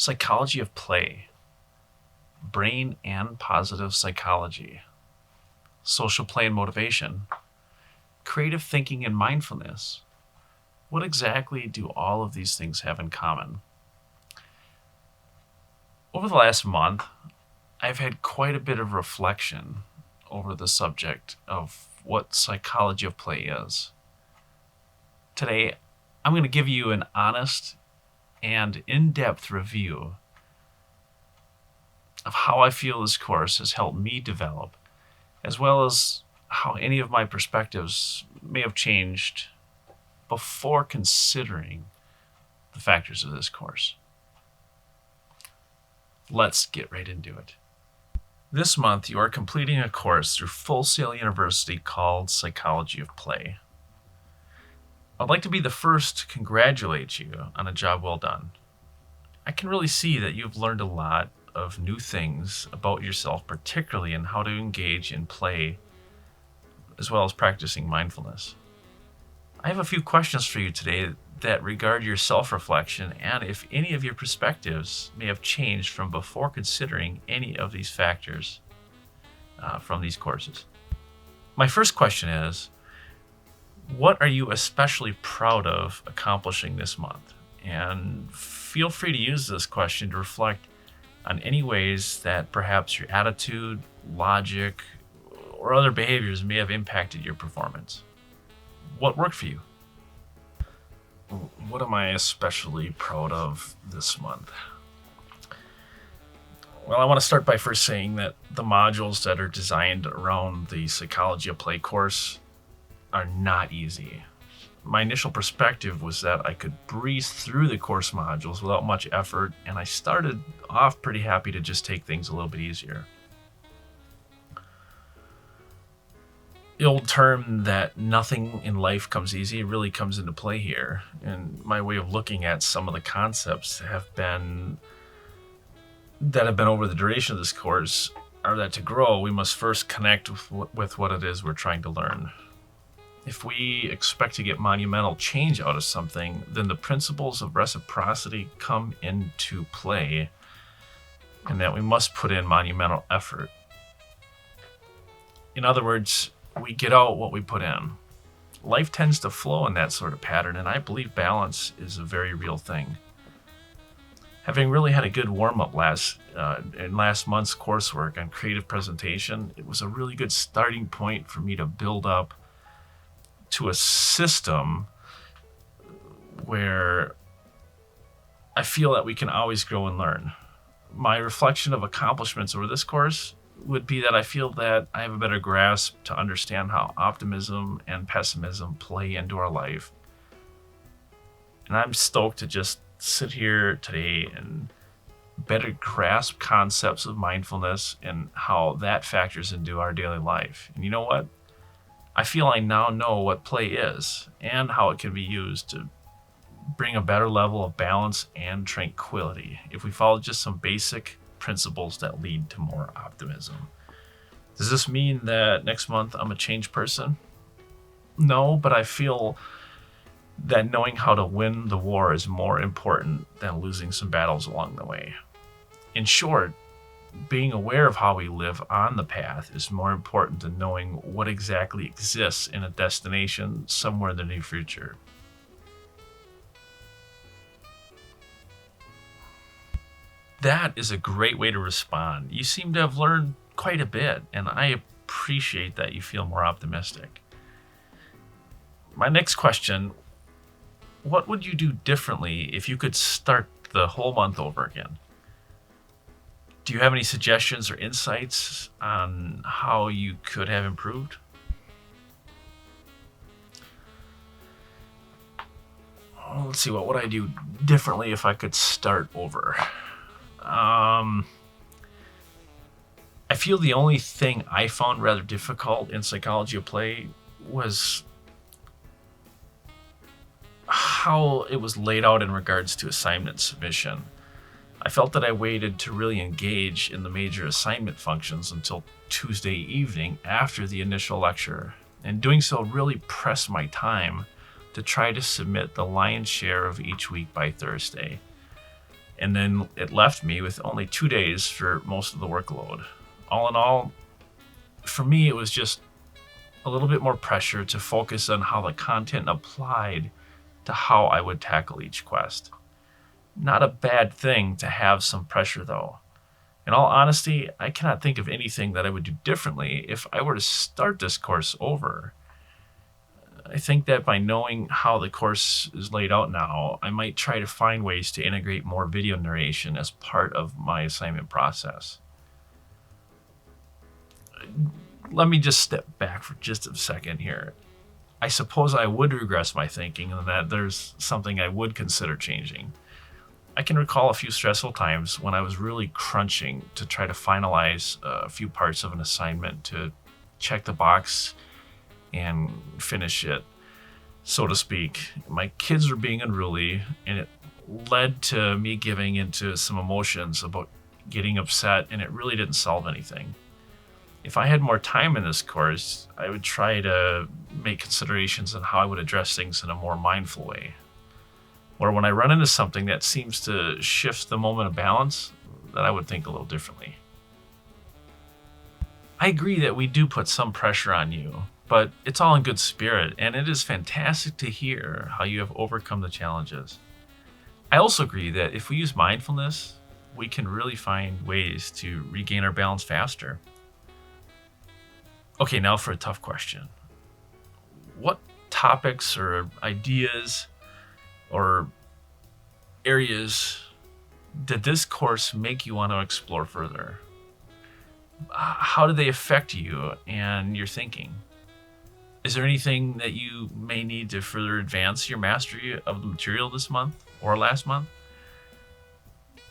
Psychology of play, brain and positive psychology, social play and motivation, creative thinking and mindfulness. What exactly do all of these things have in common? Over the last month, I've had quite a bit of reflection over the subject of what psychology of play is. Today, I'm going to give you an honest and in-depth review of how I feel this course has helped me develop, as well as how any of my perspectives may have changed before considering the factors of this course. Let's get right into it. This month, you are completing a course through Full Sail University called Psychology of Play. I'd like to be the first to congratulate you on a job well done. I can really see that you've learned a lot of new things about yourself, particularly in how to engage in play, as well as practicing mindfulness. I have a few questions for you today that regard your self-reflection and if any of your perspectives may have changed from before considering any of these factors from these courses. My first question is, what are you especially proud of accomplishing this month? And feel free to use this question to reflect on any ways that perhaps your attitude, logic, or other behaviors may have impacted your performance. What worked for you? What am I especially proud of this month? Well, I want to start by first saying that the modules that are designed around the Psychology of Play course are not easy. My initial perspective was that I could breeze through the course modules without much effort, and I started off pretty happy to just take things a little bit easier. The old term that nothing in life comes easy really comes into play here, and my way of looking at some of the concepts that have been over the duration of this course are that to grow, we must first connect with what it is we're trying to learn. If we expect to get monumental change out of something, then the principles of reciprocity come into play, and that we must put in monumental effort. In other words, we get out what we put in. Life tends to flow in that sort of pattern, and I believe balance is a very real thing. Having really had a good warm-up in last month's coursework on creative presentation, it was a really good starting point for me to build up to a system where I feel that we can always grow and learn. My reflection of accomplishments over this course would be that I feel that I have a better grasp to understand how optimism and pessimism play into our life. And I'm stoked to just sit here today and better grasp concepts of mindfulness and how that factors into our daily life. And you know what? I feel I now know what play is and how it can be used to bring a better level of balance and tranquility if we follow just some basic principles that lead to more optimism. Does this mean that next month I'm a changed person? No, but I feel that knowing how to win the war is more important than losing some battles along the way. In short, being aware of how we live on the path is more important than knowing what exactly exists in a destination somewhere in the near future. That is a great way to respond. You seem to have learned quite a bit, and I appreciate that you feel more optimistic. My next question, what would you do differently if you could start the whole month over again? Do you have any suggestions or insights on how you could have improved? Well, let's see, what would I do differently if I could start over? I feel the only thing I found rather difficult in Psychology of Play was how it was laid out in regards to assignment submission. I felt that I waited to really engage in the major assignment functions until Tuesday evening after the initial lecture, and doing so really pressed my time to try to submit the lion's share of each week by Thursday. And then it left me with only 2 days for most of the workload. All in all, for me, it was just a little bit more pressure to focus on how the content applied to how I would tackle each quest. Not a bad thing to have some pressure, though. In all honesty, I cannot think of anything that I would do differently if I were to start this course over. I think that by knowing how the course is laid out now, I might try to find ways to integrate more video narration as part of my assignment process. Let me just step back for just a second here. I suppose I would regress my thinking and that there's something I would consider changing. I can recall a few stressful times when I was really crunching to try to finalize a few parts of an assignment to check the box and finish it, so to speak. My kids were being unruly, and it led to me giving into some emotions about getting upset, and it really didn't solve anything. If I had more time in this course, I would try to make considerations on how I would address things in a more mindful way. Or when I run into something that seems to shift the moment of balance, that I would think a little differently. I agree that we do put some pressure on you, but it's all in good spirit, and it is fantastic to hear how you have overcome the challenges. I also agree that if we use mindfulness, we can really find ways to regain our balance faster. Okay, now for a tough question. What topics or ideas or areas did this course make you want to explore further? How do they affect you and your thinking? Is there anything that you may need to further advance your mastery of the material this month or last month?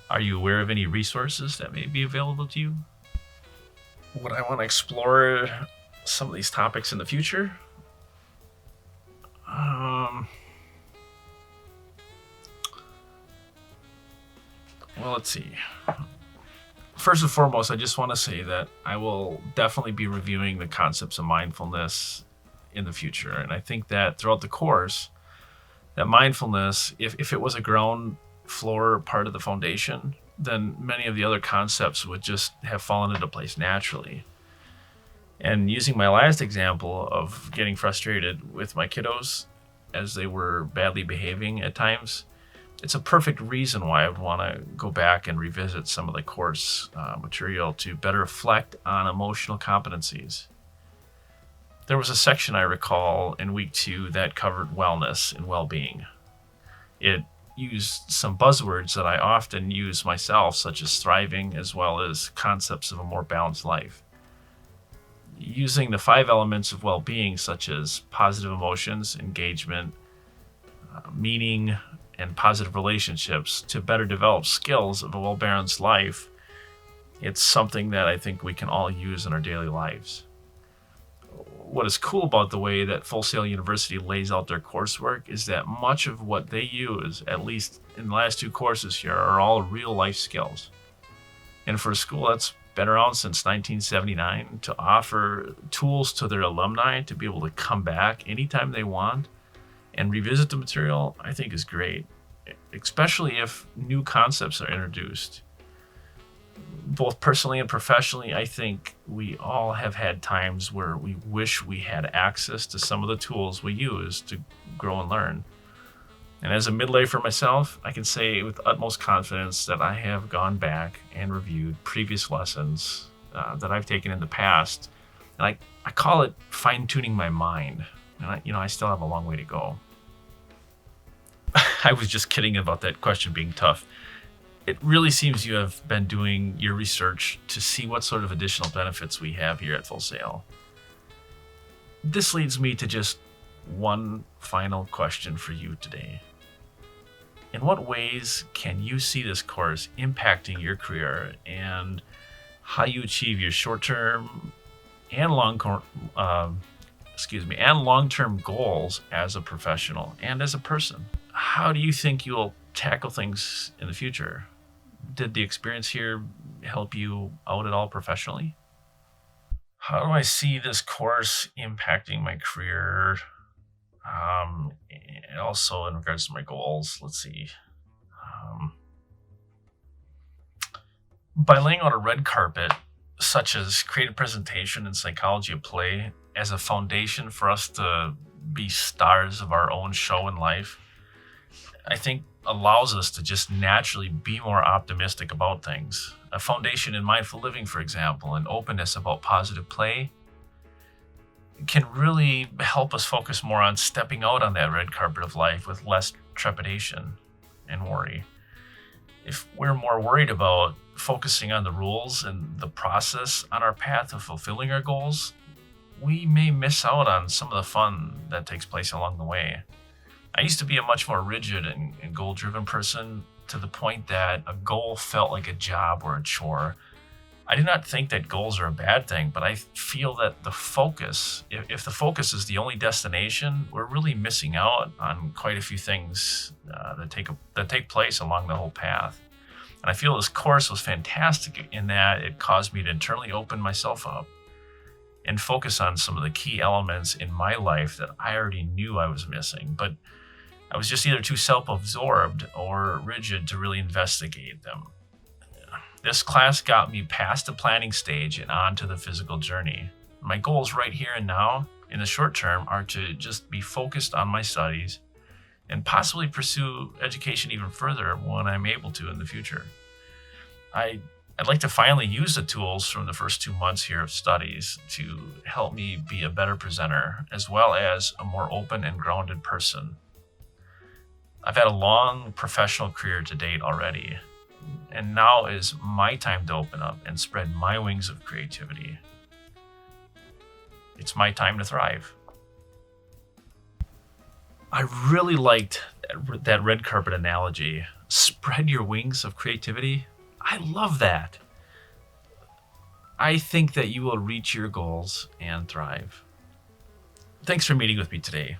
Are you aware of any resources that may be available to you? Would I want to explore some of these topics in the future? Well, let's see. First and foremost, I just want to say that I will definitely be reviewing the concepts of mindfulness in the future. And I think that throughout the course, that mindfulness, if it was a ground floor part of the foundation, then many of the other concepts would just have fallen into place naturally. And using my last example of getting frustrated with my kiddos as they were badly behaving at times, it's a perfect reason why I would want to go back and revisit some of the course material to better reflect on emotional competencies. There was a section I recall in week 2 that covered wellness and well-being. It used some buzzwords that I often use myself, such as thriving, as well as concepts of a more balanced life. Using the 5 elements of well-being, such as positive emotions, engagement, meaning, and positive relationships to better develop skills of a well-balanced life, it's something that I think we can all use in our daily lives. What is cool about the way that Full Sail University lays out their coursework is that much of what they use, at least in the last 2 courses here, are all real life skills. And for a school that's been around since 1979, to offer tools to their alumni to be able to come back anytime they want and revisit the material, I think is great, especially if new concepts are introduced. Both personally and professionally, I think we all have had times where we wish we had access to some of the tools we use to grow and learn. And as a mid-lifer myself, I can say with utmost confidence that I have gone back and reviewed previous lessons that I've taken in the past. And I call it fine-tuning my mind. And I still have a long way to go. I was just kidding about that question being tough. It really seems you have been doing your research to see what sort of additional benefits we have here at Full Sail. This leads me to just one final question for you today. In what ways can you see this course impacting your career and how you achieve your short-term and long-term goals as a professional and as a person? How do you think you'll tackle things in the future? Did the experience here help you out at all professionally? How do I see this course impacting my career? And also in regards to my goals, let's see. By laying out a red carpet, such as creative presentation and psychology of play, as a foundation for us to be stars of our own show in life, I think allows us to just naturally be more optimistic about things. A foundation in mindful living, for example, and openness about positive play can really help us focus more on stepping out on that red carpet of life with less trepidation and worry. If we're more worried about focusing on the rules and the process on our path of fulfilling our goals, we may miss out on some of the fun that takes place along the way. I used to be a much more rigid and goal-driven person, to the point that a goal felt like a job or a chore. I do not think that goals are a bad thing, but I feel that the focus, if the focus is the only destination, we're really missing out on quite a few things that take place along the whole path. And I feel this course was fantastic in that it caused me to internally open myself up and focus on some of the key elements in my life that I already knew I was missing, but I was just either too self-absorbed or rigid to really investigate them. This class got me past the planning stage and onto the physical journey. My goals right here and now, in the short term, are to just be focused on my studies and possibly pursue education even further when I'm able to in the future. I'd like to finally use the tools from the first 2 months here of studies to help me be a better presenter, as well as a more open and grounded person. I've had a long professional career to date already, and now is my time to open up and spread my wings of creativity. It's my time to thrive. I really liked that red carpet analogy. Spread your wings of creativity. I love that. I think that you will reach your goals and thrive. Thanks for meeting with me today.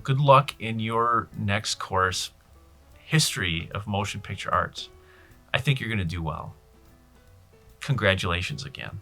Good luck in your next course, History of Motion Picture Arts. I think you're going to do well. Congratulations again.